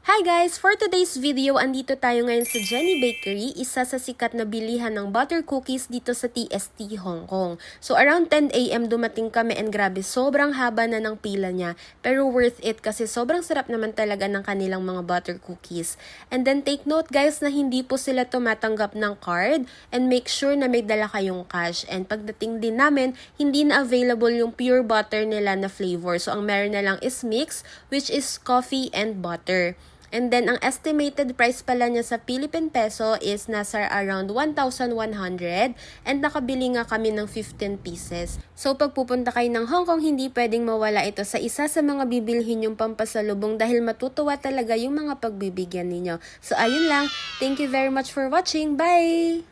Hi guys! For today's video, andito tayo ngayon sa Jenny Bakery, isa sa sikat na bilihan ng butter cookies dito sa TST, Hong Kong. So around 10 AM dumating kami and grabe, sobrang haba na ng pila niya. Pero worth it kasi sobrang sarap naman talaga ng kanilang mga butter cookies. And then take note guys na hindi po sila tumatanggap ng card and make sure na may dala kayong cash. And pagdating din namin, hindi na available yung pure butter nila na flavor. So ang meron na lang is mix, which is coffee and butter. And then, ang estimated price pala niya sa Philippine Peso is nasa around 1,100 and nakabili nga kami ng 15 pieces. So, pag pupunta kayo ng Hong Kong, hindi pwedeng mawala ito sa isa sa mga bibilhin yung pampasalubong dahil matutuwa talaga yung mga pagbibigyan ninyo. So, ayun lang. Thank you very much for watching. Bye!